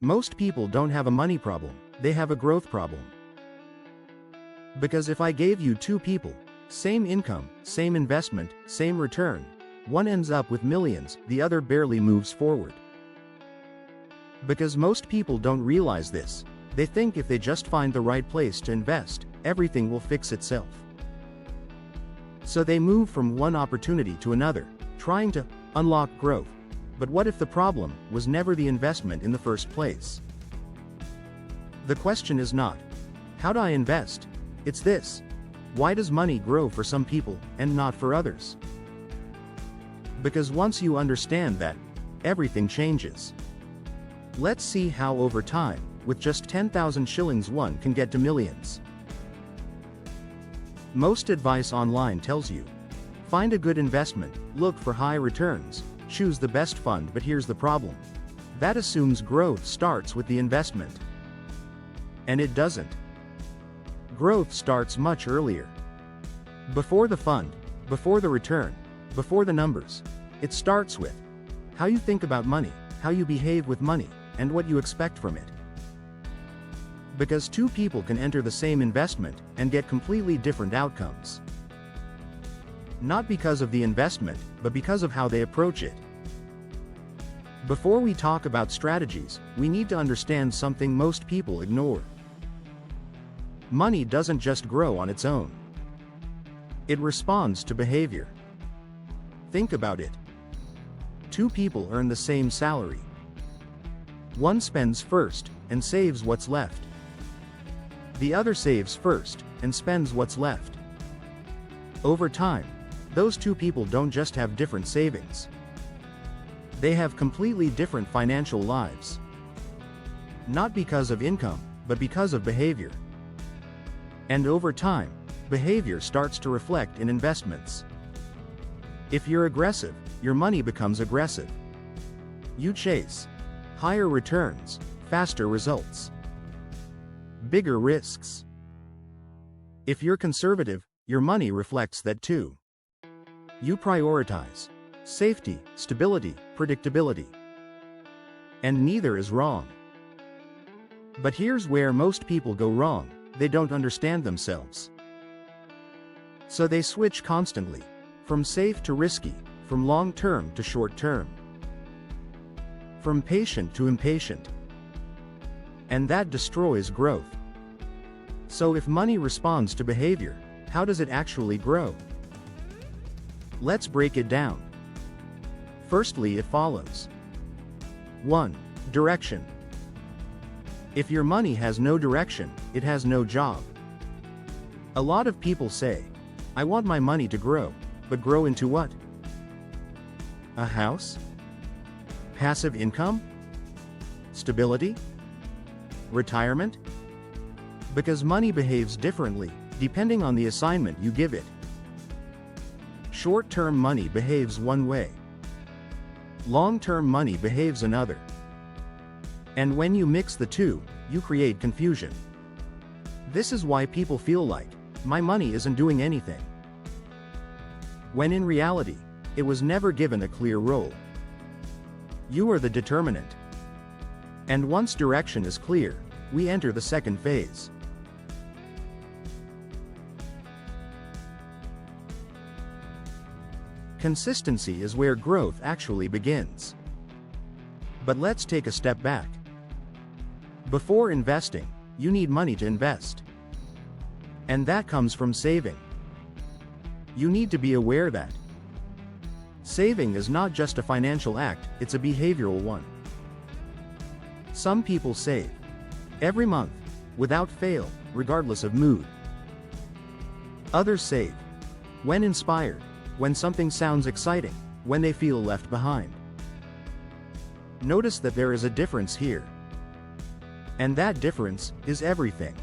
Most people don't have a money problem, they have a growth problem. Because if I gave you two people, same income, same investment, same return, one ends up with millions, the other barely moves forward. Because most people don't realize this, they think if they just find the right place to invest, everything will fix itself. So they move from one opportunity to another, trying to unlock growth. But what if the problem was never the investment in the first place? The question is not, how do I invest? It's this: why does money grow for some people and not for others? Because once you understand that, everything changes. Let's see how over time, with just 10,000 shillings one can get to millions. Most advice online tells you, find a good investment, look for high returns, choose the best fund, but here's the problem. That assumes growth starts with the investment. And it doesn't. Growth starts much earlier. Before the fund, before the return, before the numbers. It starts with how you think about money, how you behave with money, and what you expect from it. Because two people can enter the same investment and get completely different outcomes. Not because of the investment, but because of how they approach it. Before we talk about strategies, we need to understand something most people ignore. Money doesn't just grow on its own. It responds to behavior. Think about it. Two people earn the same salary. One spends first and saves what's left. The other saves first and spends what's left. Over time, those two people don't just have different savings. They have completely different financial lives. Not because of income, but because of behavior. And over time, behavior starts to reflect in investments. If you're aggressive, your money becomes aggressive. You chase higher returns, faster results, bigger risks. If you're conservative, your money reflects that too. You prioritize safety, stability, predictability. And neither is wrong. But here's where most people go wrong: they don't understand themselves. So they switch constantly, from safe to risky, from long-term to short-term, from patient to impatient. And that destroys growth. So if money responds to behavior, how does it actually grow? Let's break it down. Firstly, it follows. 1. Direction. If your money has no direction, it has no job. A lot of people say, I want my money to grow, but grow into what? A house? Passive income? Stability? Retirement? Because money behaves differently, depending on the assignment you give it. Short-term money behaves one way. Long-term money behaves another. And when you mix the two, you create confusion. This is why people feel like, my money isn't doing anything. When in reality, it was never given a clear role. You are the determinant. And once direction is clear, we enter the second phase. Consistency is where growth actually begins. But let's take a step back. Before investing, you need money to invest. And that comes from saving. You need to be aware that saving is not just a financial act, it's a behavioral one. Some people save every month, without fail, regardless of mood. Others save when inspired, when something sounds exciting, when they feel left behind. Notice that there is a difference here. And that difference is everything.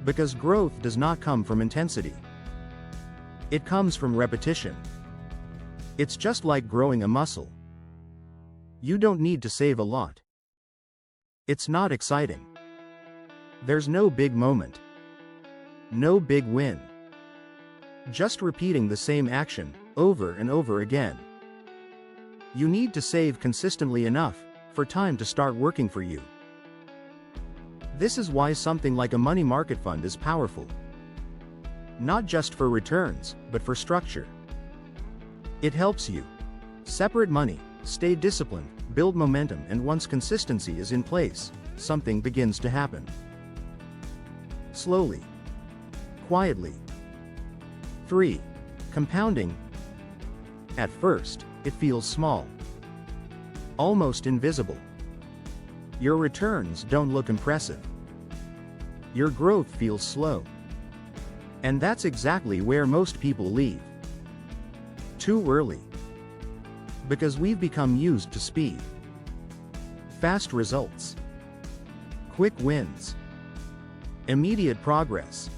Because growth does not come from intensity. It comes from repetition. It's just like growing a muscle. You don't need to save a lot. It's not exciting. There's no big moment. No big win. Just repeating the same action, over and over again. You need to save consistently enough for time to start working for you. This is why something like a money market fund is powerful. Not just for returns, but for structure. It helps you separate money, stay disciplined, build momentum, and once consistency is in place, something begins to happen. Slowly. Quietly. 3. Compounding. At first, it feels small. Almost invisible. Your returns don't look impressive. Your growth feels slow. And that's exactly where most people leave. Too early. Because we've become used to speed. Fast results. Quick wins. Immediate progress.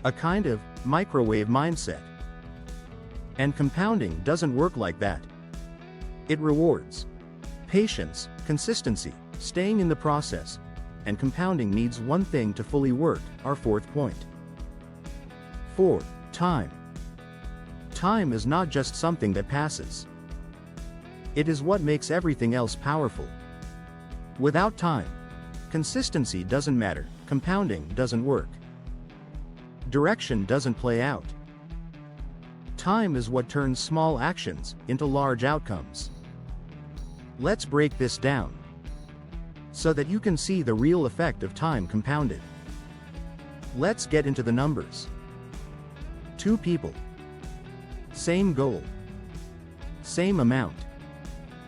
A kind of microwave mindset. And compounding doesn't work like that. It rewards patience, consistency, staying in the process, and compounding needs one thing to fully work, our fourth point. 4. Time. Time is not just something that passes. It is what makes everything else powerful. Without time, consistency doesn't matter, compounding doesn't work. Direction doesn't play out. Time is what turns small actions into large outcomes. Let's break this down so that you can see the real effect of time compounded. Let's get into the numbers. 2 people. Same goal. Same amount.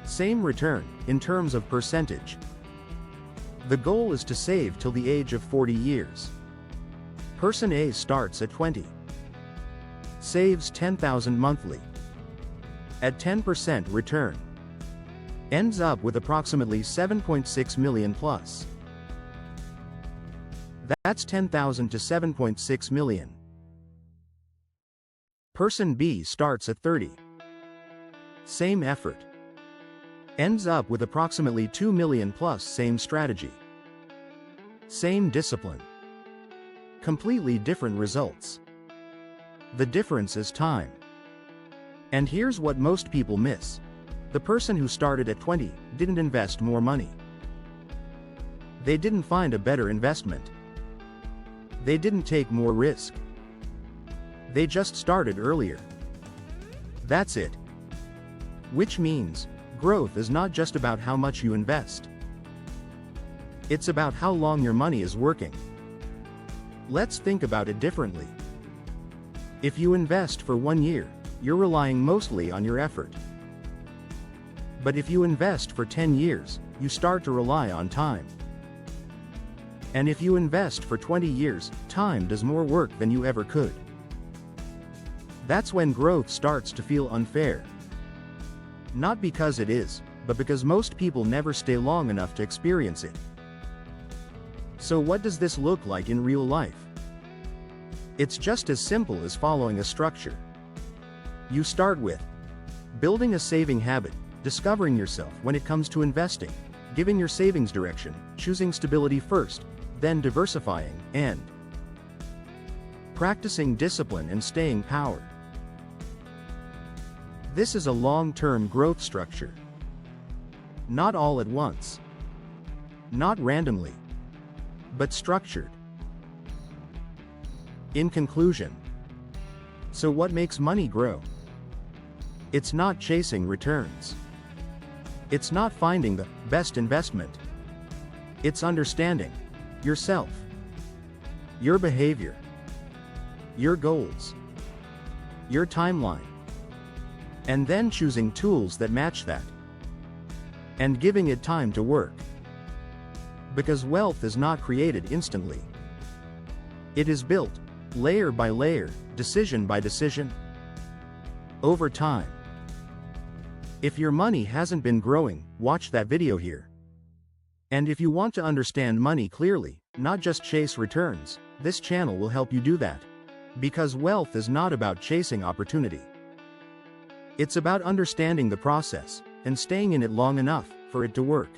Same return, in terms of percentage. The goal is to save till the age of 40 years. Person A starts at 20. Saves 10,000 monthly. At 10% return. Ends up with approximately 7.6 million plus. That's 10,000 to 7.6 million. Person B starts at 30. Same effort. Ends up with approximately 2 million plus. Same strategy. Same discipline. Completely different results. The difference is time. And here's what most people miss. The person who started at 20 didn't invest more money. They didn't find a better investment. They didn't take more risk. They just started earlier. That's it. Which means, growth is not just about how much you invest. It's about how long your money is working. Let's think about it differently. If you invest for 1 year, you're relying mostly on your effort. But if you invest for 10 years, you start to rely on time. And if you invest for 20 years, time does more work than you ever could. That's when growth starts to feel unfair. Not because it is, but because most people never stay long enough to experience it. So what does this look like in real life? It's just as simple as following a structure. You start with building a saving habit, discovering yourself when it comes to investing, giving your savings direction, choosing stability first, then diversifying, and practicing discipline and staying power. This is a long-term growth structure. Not all at once. Not randomly. But structured. In conclusion, so what makes money grow? It's not chasing returns. It's not finding the best investment. It's understanding yourself, your behavior, your goals, your timeline, and then choosing tools that match that, and giving it time to work. Because wealth is not created instantly. It is built, layer by layer, decision by decision, over time. If your money hasn't been growing, watch that video here. And if you want to understand money clearly, not just chase returns, this channel will help you do that. Because wealth is not about chasing opportunity. It's about understanding the process, and staying in it long enough for it to work.